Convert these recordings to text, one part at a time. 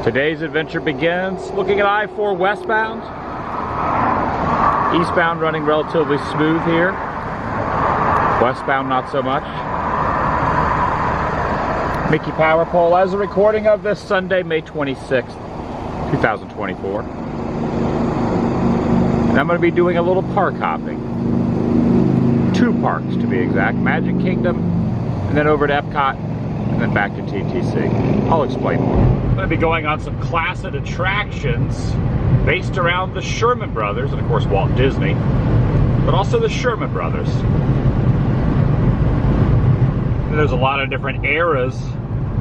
Today's adventure begins looking at I-4 westbound. Eastbound running relatively smooth here. Westbound not so much. Mickey Power Pole as a recording of this Sunday, May 26th, 2024. And I'm going to be doing a little park hopping. 2 parks to be exact. Magic Kingdom, and then over to Epcot, and then back to TTC. I'll explain more. I'm going to be going on some classic attractions based around the Sherman Brothers, and of course Walt Disney, but also the Sherman Brothers. And there's a lot of different eras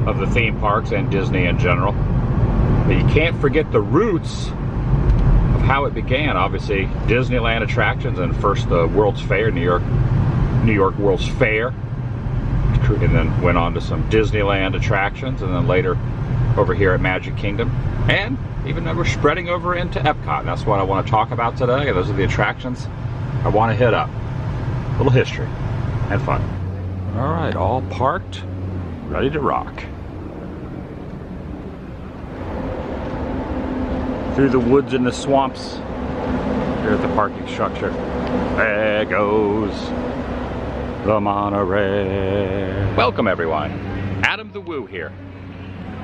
of the theme parks and Disney in general. But you can't forget the roots of how it began. Obviously, Disneyland attractions, and first the World's Fair, New York World's Fair, and then went on to some Disneyland attractions, and then later over here at Magic Kingdom, and even though we're spreading over into Epcot. And that's what I want to talk about today. Those are the attractions I want to hit up. A little history and fun. All right, all parked, ready to rock. Through the woods and the swamps here at the parking structure. There goes the Monorail. Welcome everyone. Adam the Woo here.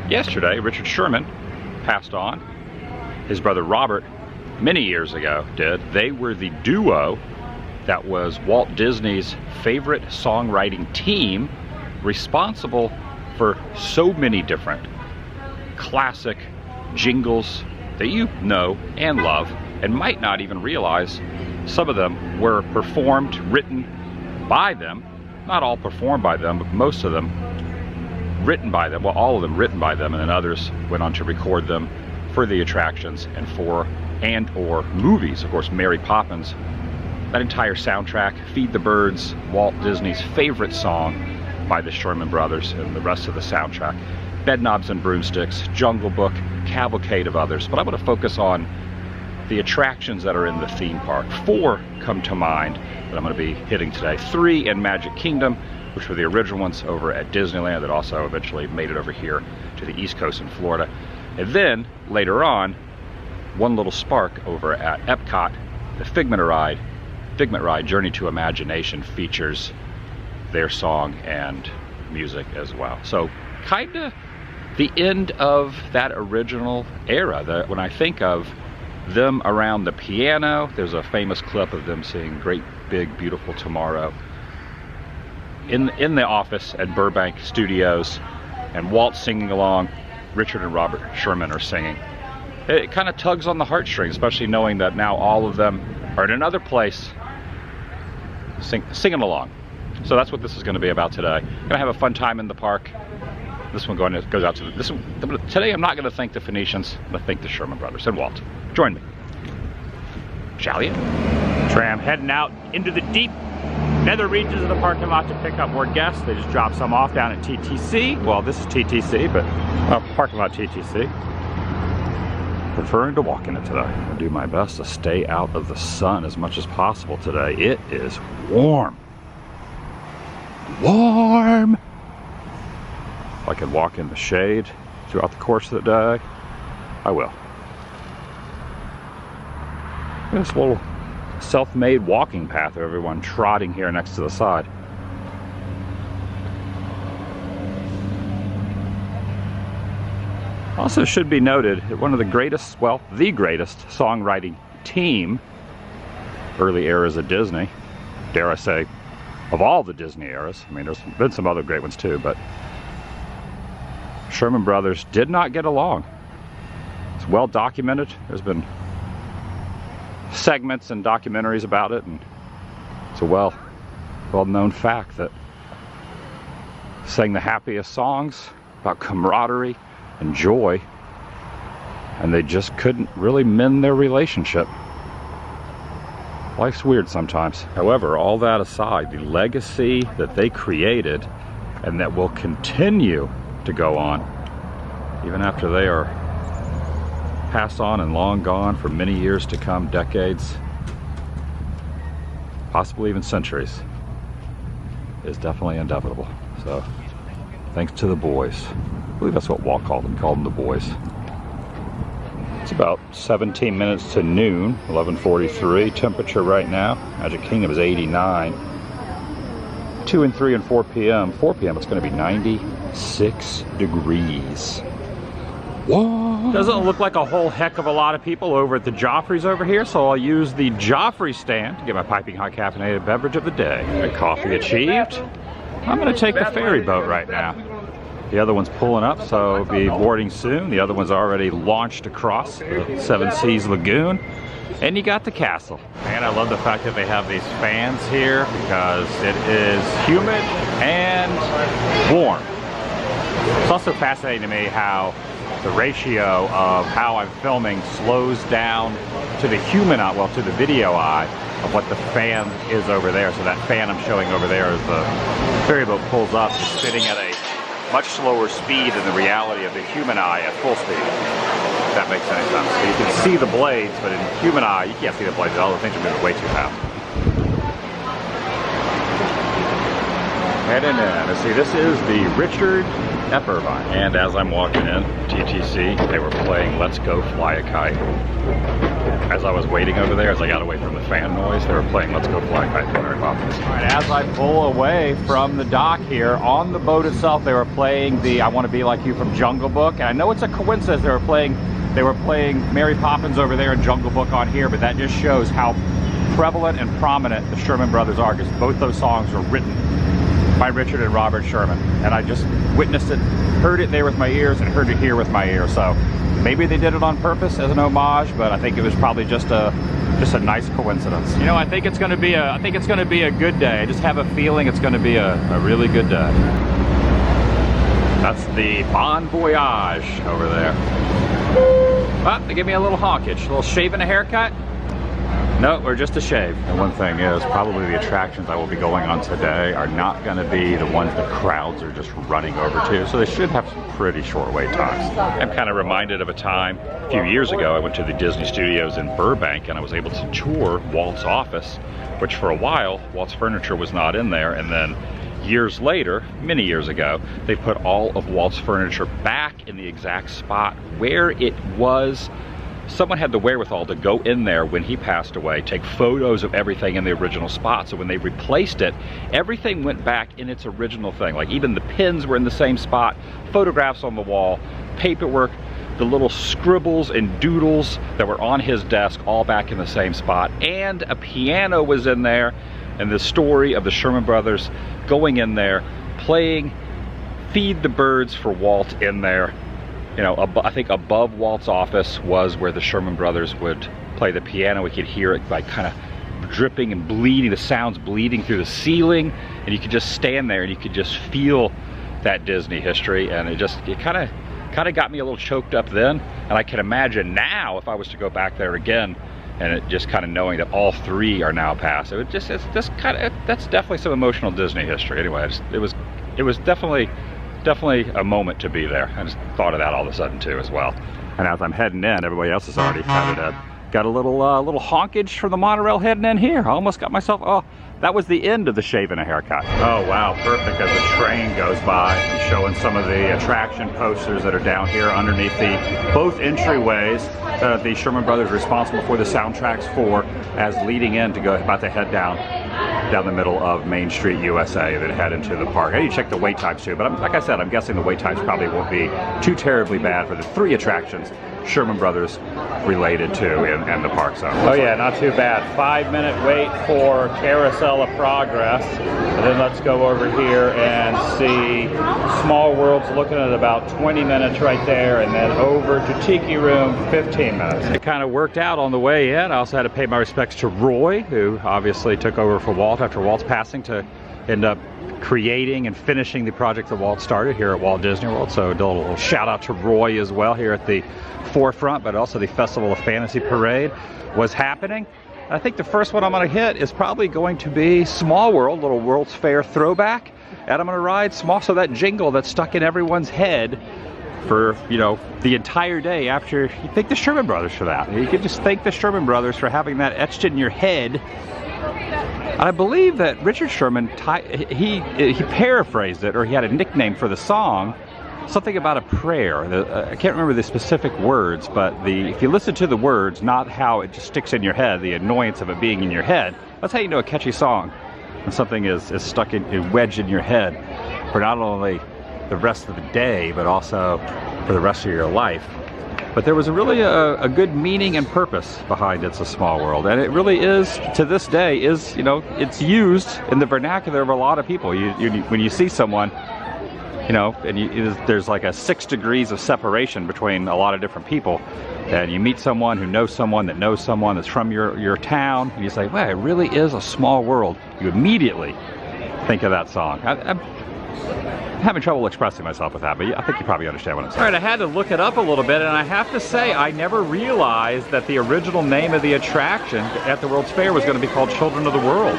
Yesterday, Richard Sherman passed on. His brother Robert, many years ago, did. They were the duo that was Walt Disney's favorite songwriting team, responsible for so many different classic jingles that you know and love, and might not even realize some of them were performed, written by them. Not all performed by them, but most of them written by them. Well, all of them written by them, and then others went on to record them for the attractions and or movies. Of course, Mary Poppins, that entire soundtrack, Feed the Birds, Walt Disney's favorite song by the Sherman Brothers, and the rest of the soundtrack. Bedknobs and Broomsticks, Jungle Book, cavalcade of others. But I want to focus on the attractions that are in the theme park. 4 come to mind that I'm going to be hitting today. 3 in Magic Kingdom, which were the original ones over at Disneyland that also eventually made it over here to the East Coast in Florida. And then, later on, one little spark over at Epcot, the Figment Ride, Journey to Imagination, features their song and music as well. So, kinda the end of that original era. When I think of them around the piano, there's a famous clip of them singing Great Big Beautiful Tomorrow in the office at Burbank Studios, and Walt singing along, Richard and Robert Sherman are singing. It kind of tugs on the heartstrings, especially knowing that now all of them are in another place singing along. So that's what this is going to be about today. Gonna have a fun time in the park. This one goes out to this one. Today I'm not going to thank the Phoenicians. I'm going to thank the Sherman Brothers and Walt. Join me, shall you? Tram heading out into the deep nether regions of the parking lot to pick up more guests. They just dropped some off down at TTC. Well, this is TTC, but parking lot TTC. Preferring to walk in it today. I'll do my best to stay out of the sun as much as possible today. It is warm. Warm! If I could walk in the shade throughout the course of the day, I will. This little self-made walking path of everyone trotting here next to the side. Also should be noted that one of the greatest, well, the greatest songwriting team, early eras of Disney, dare I say, of all the Disney eras. I mean, there's been some other great ones too, but Sherman Brothers did not get along. It's well documented. There's been segments and documentaries about it, and it's a well-known fact that sang the happiest songs about camaraderie and joy, and they just couldn't really mend their relationship. Life's weird sometimes. However, all that aside, the legacy that they created and that will continue to go on even after they are passed on and long gone for many years to come, decades, possibly even centuries, is definitely inevitable. So thanks to the boys. I believe that's what Walt called them the boys. It's about 17 minutes to noon, 11:43. Temperature right now, Magic Kingdom is 89. 2 and 3 and 4 p.m. 4 p.m. it's going to be 96 degrees. What? Doesn't look like a whole heck of a lot of people over at the Joffrey's over here, so I'll use the Joffrey stand to get my piping hot caffeinated beverage of the day. Good coffee achieved. I'm going to take the ferry boat right now. The other one's pulling up, so it'll be boarding soon. The other one's already launched across the Seven Seas Lagoon. And you got the castle. And I love the fact that they have these fans here because it is humid and warm. It's also fascinating to me how the ratio of how I'm filming slows down to the human eye, well, to the video eye of what the fan is over there. So that fan I'm showing over there as the ferry boat pulls up is spinning at a much slower speed than the reality of the human eye at full speed. If that makes any sense. So you can see the blades, but in human eye, you can't see the blades. All the things are moving way too fast. Heading in. See, this is the Richard Eppervine. And as I'm walking in, TTC, they were playing Let's Go Fly a Kite. As I was waiting over there, as I got away from the fan noise, they were playing Let's Go Fly a Kite for Mary Poppins. All right, as I pull away from the dock here, on the boat itself, they were playing the I Want to Be Like You from Jungle Book. And I know it's a coincidence they were playing Mary Poppins over there and Jungle Book on here, but that just shows how prevalent and prominent the Sherman Brothers are, because both those songs were written by Richard and Robert Sherman. And I just witnessed it, heard it there with my ears, and heard it here with my ears. So maybe they did it on purpose as an homage, but I think it was probably just a nice coincidence. You know, I think it's going to be a good day. I just have a feeling it's going to be a really good day. That's the Bon Voyage over there. Oh, they give me a little honkage, a little shave and a haircut. No, or just a shave. And one thing is, probably the attractions I will be going on today are not going to be the ones the crowds are just running over to, so they should have some pretty short wait times. I'm kind of reminded of a time a few years ago. I went to the Disney Studios in Burbank and I was able to tour Walt's office, which for a while, Walt's furniture was not in there, and then years later, many years ago, they put all of Walt's furniture back in the exact spot where it was. Someone had the wherewithal to go in there when he passed away, take photos of everything in the original spot. So when they replaced it, everything went back in its original thing. Like even the pins were in the same spot, photographs on the wall, paperwork, the little scribbles and doodles that were on his desk, all back in the same spot. And a piano was in there, and the story of the Sherman Brothers going in there, playing Feed the Birds for Walt in there. You know, I think above Walt's office was where the Sherman Brothers would play the piano. We could hear it like kind of dripping and bleeding, the sounds bleeding through the ceiling, and you could just stand there and you could just feel that Disney history, and it kind of got me a little choked up then. And I can imagine now if I was to go back there again, and it just kind of knowing that all three are now past, that's definitely some emotional Disney history. Anyway, it was definitely a moment to be there. I just thought of that all of a sudden too as well. And as I'm heading in, everybody else is already headed up. Got a little honkage from the Monorail heading in here. I almost got myself, oh, that was the end of the shave and a haircut. Oh wow, perfect, as the train goes by and showing some of the attraction posters that are down here underneath both entryways that the Sherman Brothers are responsible for the soundtracks for, as leading in to go, about to head down the middle of Main Street, USA, that head into the park. I need to check the wait times too, but like I said, I'm guessing the wait times probably won't be too terribly bad for the three attractions Sherman Brothers related to in the park zone. Oh yeah, not too bad. 5-minute wait for Carousel of Progress, and then let's go over here and see Small World's looking at about 20 minutes right there, and then over to Tiki Room, 15 minutes. It kind of worked out on the way in. I also had to pay my respects to Roy, who obviously took over for Walt after Walt's passing to end up creating and finishing the project that Walt started here at Walt Disney World. So a little shout out to Roy as well here at the forefront, but also the Festival of Fantasy Parade was happening. I think the first one I'm going to hit is probably going to be Small World, little World's Fair throwback. And I'm going to ride Small, so that jingle that's stuck in everyone's head for, you know, the entire day after. You thank the Sherman Brothers for that. You could just thank the Sherman Brothers for having that etched in your head. And I believe that Richard Sherman, he paraphrased it, or he had a nickname for the song, something about a prayer. I can't remember the specific words, but if you listen to the words, not how it just sticks in your head, the annoyance of it being in your head, that's how you know a catchy song. When something is stuck wedged in your head for not only the rest of the day, but also for the rest of your life. But there was really a good meaning and purpose behind It's a Small World. And it really is, to this day, you know, it's used in the vernacular of a lot of people. When you see someone, you know, and there's like a 6 degrees of separation between a lot of different people, and you meet someone who knows someone that knows someone that's from your town, and you say, wow, it really is a small world. You immediately think of that song. I'm having trouble expressing myself with that, but I think you probably understand what I'm saying. All right, I had to look it up a little bit, and I have to say, I never realized that the original name of the attraction at the World's Fair was going to be called Children of the World.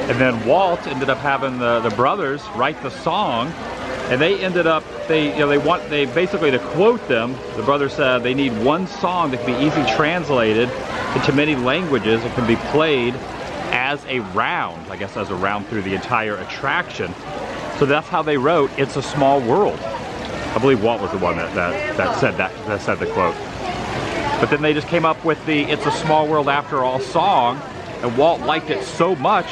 And then Walt ended up having the brothers write the song, and they ended up, they basically, to quote them, the brothers said they need one song that can be easily translated into many languages. It can be played as a round, I guess as a round through the entire attraction. So that's how they wrote It's a Small World. I believe Walt was the one that said the quote. But then they just came up with the It's a Small World After All song, and Walt liked it so much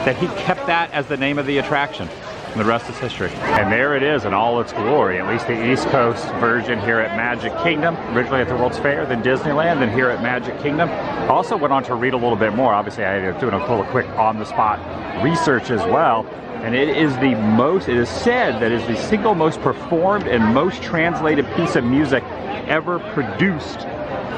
that he kept that as the name of the attraction. And the rest is history. And there it is in all its glory, at least the East Coast version here at Magic Kingdom, originally at the World's Fair, then Disneyland, then here at Magic Kingdom. I also went on to read a little bit more. Obviously, I ended up doing a little quick on-the-spot research as well. And it is said that it is the single most performed and most translated piece of music ever produced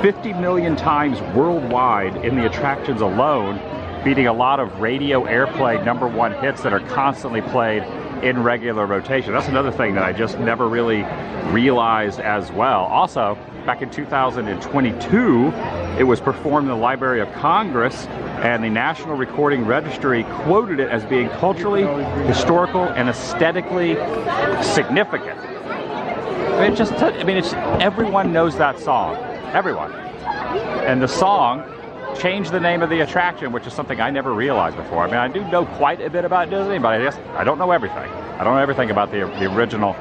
50 million times worldwide in the attractions alone, beating a lot of radio airplay #1 hits that are constantly played in regular rotation. That's another thing that I just never really realized as well. Also, back in 2022, it was performed in the Library of Congress, and the National Recording Registry quoted it as being culturally, historical, and aesthetically significant. Everyone knows that song. Everyone. And the song changed the name of the attraction, which is something I never realized before. I mean, I do know quite a bit about Disney, but I don't know everything. I don't know everything about the original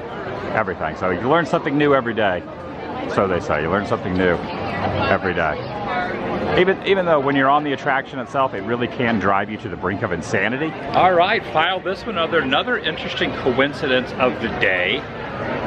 everything. So you learn something new every day. So they say, you learn something new every day. Even though when you're on the attraction itself, it really can drive you to the brink of insanity. All right, file this one. Another interesting coincidence of the day.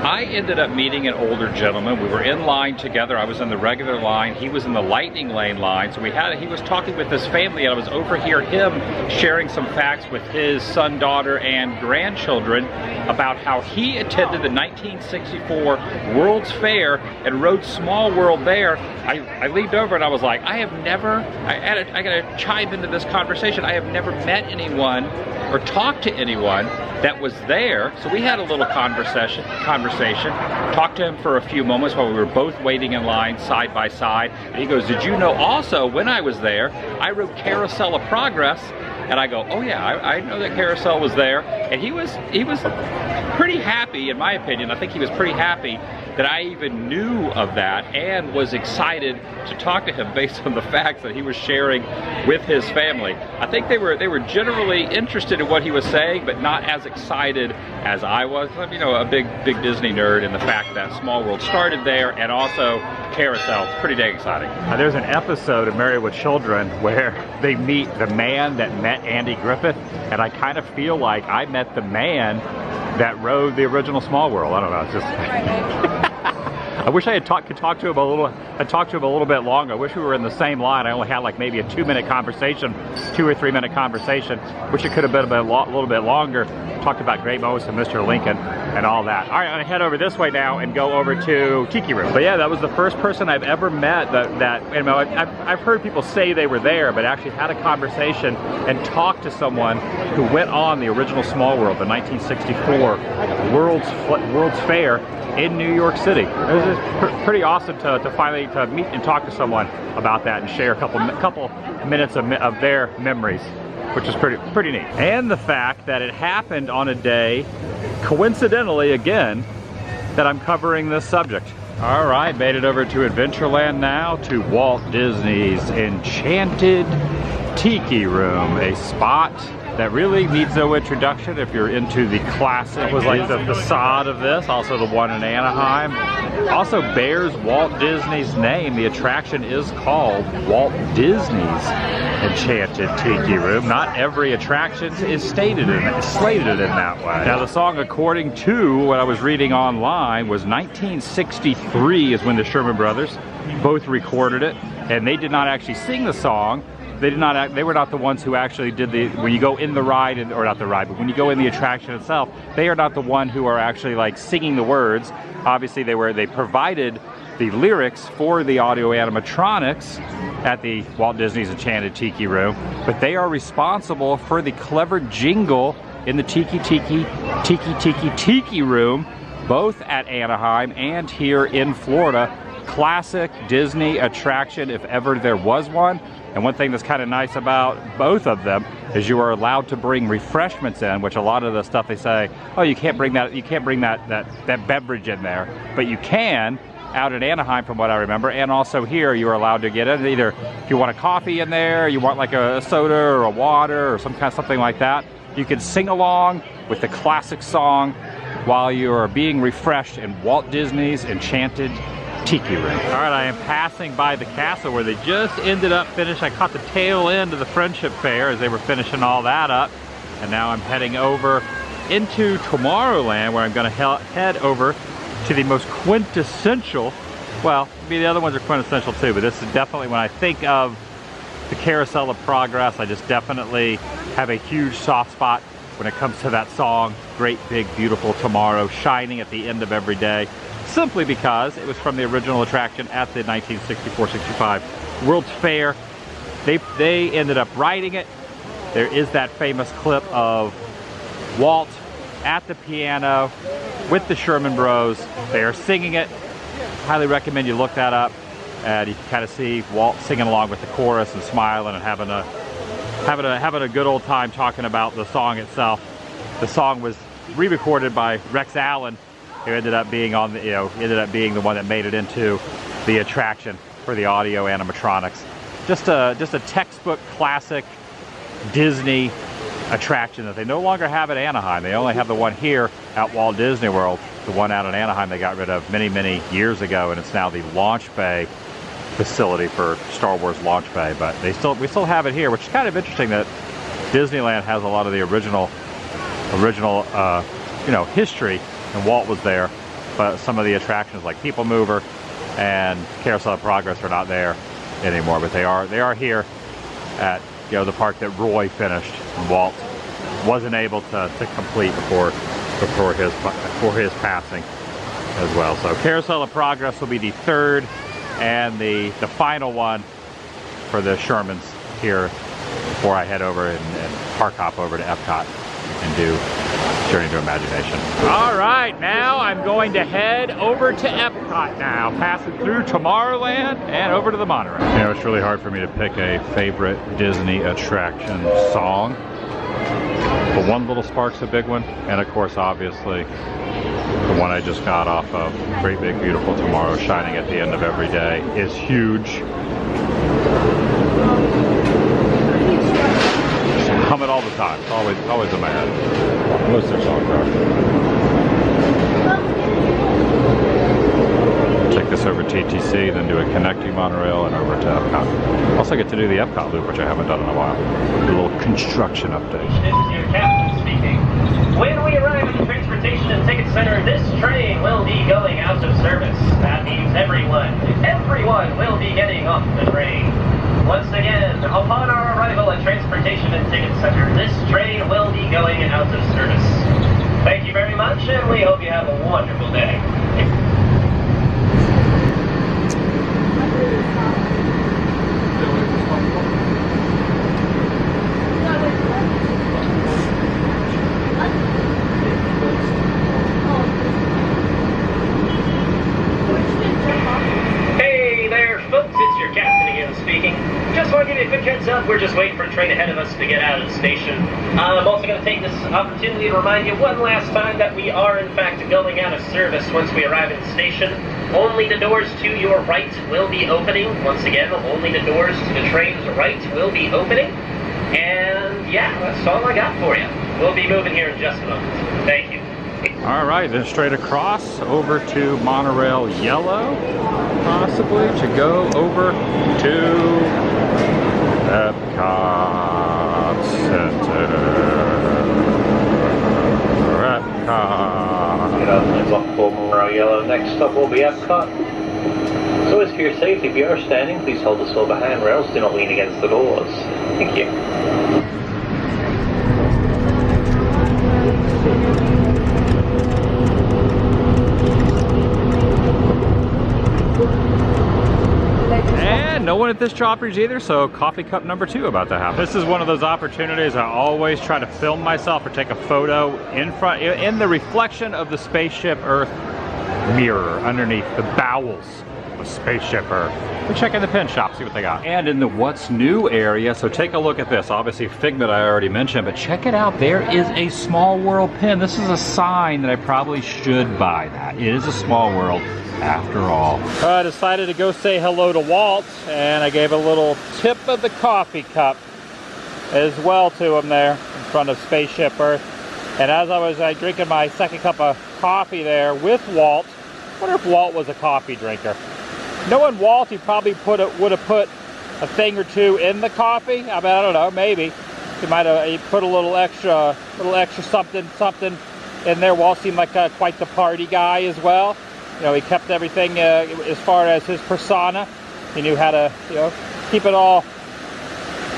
I ended up meeting an older gentleman. We were in line together. I was in the regular line. He was in the lightning lane line. So he was talking with his family, and I was overhear him sharing some facts with his son, daughter, and grandchildren about how he attended the 1964 World's Fair and rode Small World there. I leaned over and I was like, I gotta chime into this conversation. I have never met anyone or talked to anyone that was there. So we had a little conversation, talked to him for a few moments while we were both waiting in line side by side. And he goes, did you know also when I was there, I rode Carousel of Progress? And I go, oh yeah, I know that Carousel was there. And he was pretty happy, in my opinion. I think he was pretty happy that I even knew of that and was excited to talk to him based on the facts that he was sharing with his family. I think they were generally interested in what he was saying, but not as excited as I was. I'm, a big Disney nerd, and the fact that Small World started there and also Carousel. It's pretty dang exciting. There's an episode of Married with Children where they meet the man that met Andy Griffith, and I kind of feel like I met the man that rode the original Small World. I don't know, it's just... I wish I could talk to him a little bit longer. I wish we were in the same line. I only had like maybe a 2-minute conversation, 2 or 3 minute conversation. Wish it could have been a little bit longer. Talked about great moments of Mr. Lincoln and all that. All right, I'm gonna head over this way now and go over to Tiki Room. But yeah, that was the first person I've ever met I've heard people say they were there, but actually had a conversation and talked to someone who went on the original Small World, the 1964 World's Fair in New York City. It was just pretty awesome to finally meet and talk to someone about that and share a couple minutes of their memories, which is pretty neat. And the fact that it happened on a day, coincidentally again, that I'm covering this subject. All right, made it over to Adventureland now, to Walt Disney's Enchanted Tiki Room, a spot that really needs no introduction if you're into the classic. It was like the facade of this, also the one in Anaheim. Also bears Walt Disney's name. The attraction is called Walt Disney's Enchanted Tiki Room. Not every attraction is slated in that way. Now the song, according to what I was reading online, was 1963 is when the Sherman brothers both recorded it, and they did not actually sing the song. They were not the ones who actually did when you go in the ride, or not the ride, but when you go in the attraction itself, they are not the one who are actually like singing the words. Obviously they provided the lyrics for the audio animatronics at the Walt Disney's Enchanted Tiki Room, but they are responsible for the clever jingle in the Tiki Room, both at Anaheim and here in Florida. Classic Disney attraction if ever there was one. And one thing that's kind of nice about both of them is you are allowed to bring refreshments in, which a lot of the stuff they say, oh, you can't bring that beverage in there, but you can out at Anaheim from what I remember, and also here you are allowed to get it. Either if you want a coffee in there, you want like a soda or a water or something like that, you can sing along with the classic song while you are being refreshed in Walt Disney's Enchanted Tiki Room. All right, I am passing by the castle where they just ended up finishing. I caught the tail end of the Friendship Fair as they were finishing all that up. And now I'm heading over into Tomorrowland, where I'm gonna head over to the most quintessential, well, maybe the other ones are quintessential too, but this is definitely, when I think of the Carousel of Progress, I just definitely have a huge soft spot when it comes to that song, Great Big Beautiful Tomorrow, shining at the end of every day. Simply because it was from the original attraction at the 1964-65 World's Fair. They ended up writing it. There is that famous clip of Walt at the piano with the Sherman Bros. They are singing it. Highly recommend you look that up, and you can kind of see Walt singing along with the chorus and smiling and having a good old time talking about the song itself. The song was re-recorded by Rex Allen, who ended up being being the one that made it into the attraction for the audio animatronics. Just a textbook classic Disney attraction that they no longer have at Anaheim. They only have the one here at Walt Disney World. The one out in Anaheim they got rid of many years ago, and it's now the launch bay facility for Star Wars Launch Bay. But we still have it here, which is kind of interesting that Disneyland has a lot of the original history. And Walt was there, but some of the attractions like People Mover and Carousel of Progress are not there anymore. But they are here at the park that Roy finished and Walt wasn't able to complete before his passing as well. So Carousel of Progress will be the third and the final one for the Shermans here before I head over and park hop over to Epcot and do Journey to Imagination. All right, now I'm going to head over to Epcot now, passing through Tomorrowland and over to the Monorail. It's really hard for me to pick a favorite Disney attraction song, but One Little Spark's a big one, and of course, obviously, the one I just got off of, Great Big Beautiful Tomorrow, shining at the end of every day, is huge. Hum it all the time. It's always in my head. Most of their songs are. Take this over TTC, then do a connecting monorail and over to Epcot. Also get to do the Epcot loop, which I haven't done in a while. A little construction update. This is your captain speaking. When we arrive at the transportation and ticket center, this train will be going out of service. That means everyone will be getting off the train. Once again, upon our arrival at Transportation and Ticket Center, this train will be going out of service. Thank you very much, and we hope you have a wonderful day. Just want to give you a quick heads up, we're just waiting for a train ahead of us to get out of the station. I'm also going to take this opportunity to remind you one last time that we are in fact going out of service once we arrive at the station. Only the doors to your right will be opening. Once again, only the doors to the train's right will be opening. And yeah, that's all I got for you. We'll be moving here in just a moment. Thank you. All right, then straight across over to Monorail Yellow, possibly to go over to Epcot Center. Epcot. Good afternoon, Block 4 Monorail Yellow. Next stop will be Epcot. So as for your safety, if you are standing, please hold the silver handrails. Do not lean against the doors. Thank you. And no one at this Choppers either, so coffee cup number 2 about to happen. This is one of those opportunities I always try to film myself or take a photo in the reflection of the Spaceship Earth mirror underneath the bowels of Spaceship Earth. We check in the pin shop, see what they got. And in the what's new area, so take a look at this. Obviously Figment I already mentioned, but check it out. There is a Small World pin. This is a sign that I probably should buy that. It is a Small World after all. I decided to go say hello to Walt, and I gave a little tip of the coffee cup as well to him there in front of Spaceship Earth. And as I was drinking my second cup of coffee there with Walt, I wonder if Walt was a coffee drinker. Knowing Walt, he probably would have put a thing or two in the coffee. I mean, I don't know, maybe. He might have put a little extra something in there. Walt seemed like quite the party guy as well. You know, he kept everything as far as his persona. He knew how to, you know, keep it all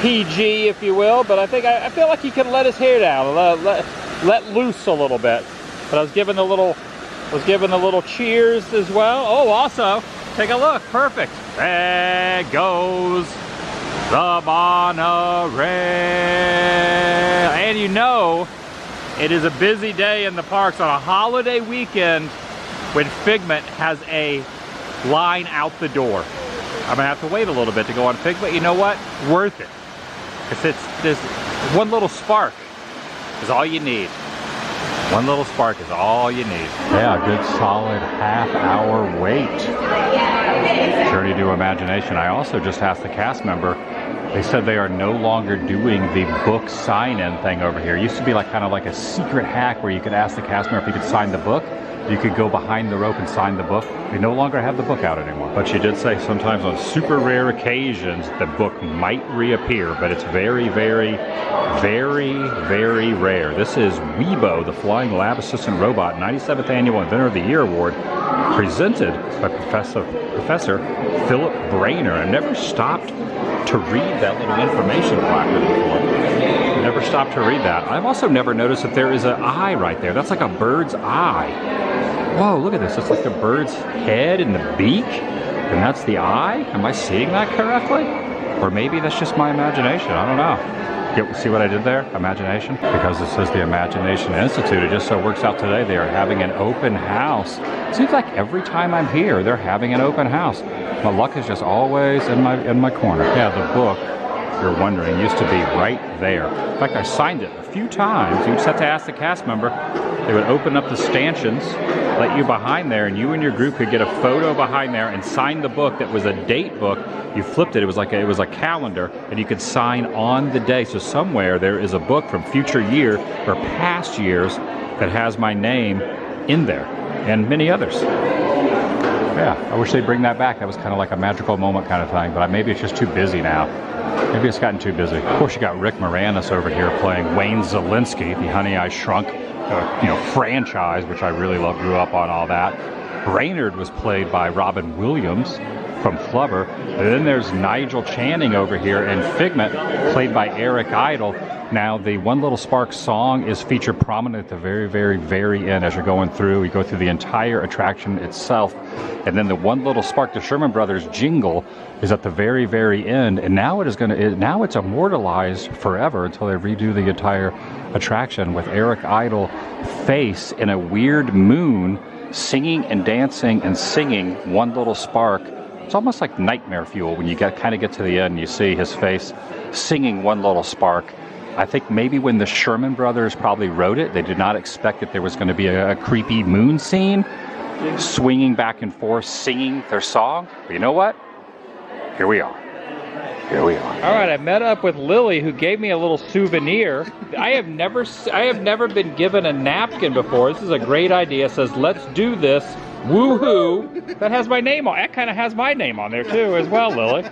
PG, if you will. But I feel like he could let his hair down, let loose a little bit. But I was given the little cheers as well. Oh, also, take a look. Perfect. There goes the Monorail. And you know, it is a busy day in the parks on a holiday weekend when Figment has a line out the door. I'm gonna have to wait a little bit to go on Figment. You know what? Worth it. Because this one little spark is all you need. One little spark is all you need. Yeah, a good solid half-hour wait. Journey to Imagination. I also just asked the cast member, they said they are no longer doing the book sign-in thing over here. It used to be like kind of like a secret hack where you could ask the cast member if you could sign the book. You could go behind the rope and sign the book. They no longer have the book out anymore. But she did say sometimes on super rare occasions the book might reappear, but it's very, very, very, very rare. This is Weebo, the Flying Lab Assistant Robot, 97th Annual Inventor of the Year Award, presented by Professor Philip Brainer. I never stopped to read that little information placard before. Never stopped to read that. I've also never noticed that there is an eye right there. That's like a bird's eye. Whoa, look at this. It's like the bird's head and the beak, and that's the eye? Am I seeing that correctly? Or maybe that's just my imagination. I don't know. See what I did there? Imagination? Because it says the Imagination Institute. It just so works out today they are having an open house. It seems like every time I'm here, they're having an open house. My luck is just always in my corner. Yeah, the book, if you're wondering, used to be right there. In fact, I signed it a few times. You just have to ask the cast member. They would open up the stanchions, let you behind there, and you and your group could get a photo behind there and sign the book that was a date book. You flipped it, it was a calendar, and you could sign on the day. So somewhere there is a book from future year or past years that has my name in there, and many others. Yeah, I wish they'd bring that back. That was kind of like a magical moment kind of thing, but maybe it's just too busy now. Maybe it's gotten too busy. Of course, you got Rick Moranis over here playing Wayne Zielinski, the Honey I Shrunk franchise, which I really love, grew up on all that. Brainerd was played by Robin Williams from Flubber. And then there's Nigel Channing over here, and Figment, played by Eric Idle. Now, the One Little Spark song is featured prominent at the very, very, very end as you're going through. You go through the entire attraction itself. And then the One Little Spark, the Sherman Brothers jingle, is at the very, very end. And now now it's immortalized forever until they redo the entire attraction with Eric Idle face in a weird moon singing and dancing and singing One Little Spark. It's almost like nightmare fuel when you kind of get to the end and you see his face singing One Little Spark. I think maybe when the Sherman Brothers probably wrote it, they did not expect that there was going to be a creepy moon scene swinging back and forth, singing their song. But you know what? Here we are. Here we are. All right, I met up with Lily, who gave me a little souvenir. I have never been given a napkin before. This is a great idea. It says, "Let's do this." Woohoo! That has my name on. That kind of has my name on there too, as well, Lily.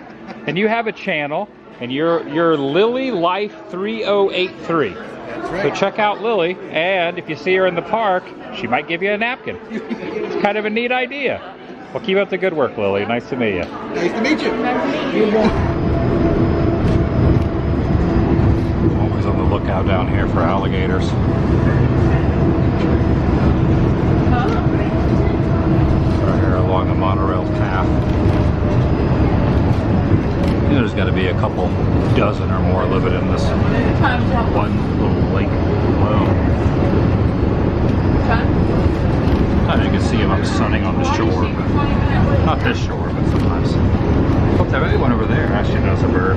And you have a channel, and you're Lily Life 3083. That's right. So check out Lily, and if you see her in the park, she might give you a napkin. It's kind of a neat idea. Well, keep up the good work, Lily. Nice to meet you. Nice to meet you. Nice to meet you. Always on the lookout down here for alligators. Right here along the monorail path. There's got to be a couple dozen or more living in this one little lake alone. You can see them. I'm sunning on the shore, but not this shore, but sometimes. Oh, that really one over there actually knows a bird.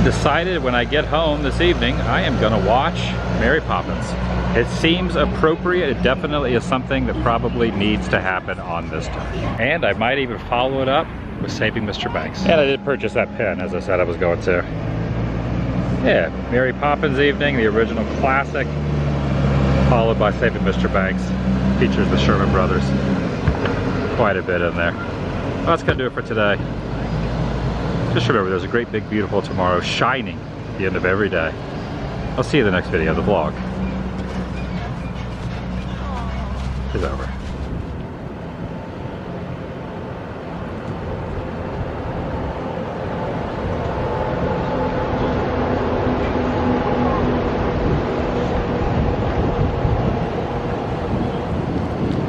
Decided when I get home this evening, I am going to watch Mary Poppins. It seems appropriate. It definitely is something that probably needs to happen on this time. And I might even follow it up with Saving Mr. Banks. And I did purchase that pen, as I said I was going to. Yeah, Mary Poppins evening, the original classic, followed by Saving Mr. Banks. Features the Sherman brothers. Quite a bit in there. Well, that's going to do it for today. Just remember, there's a great big beautiful tomorrow shining at the end of every day. I'll see you in the next video. The vlog is over.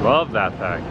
Love that thing.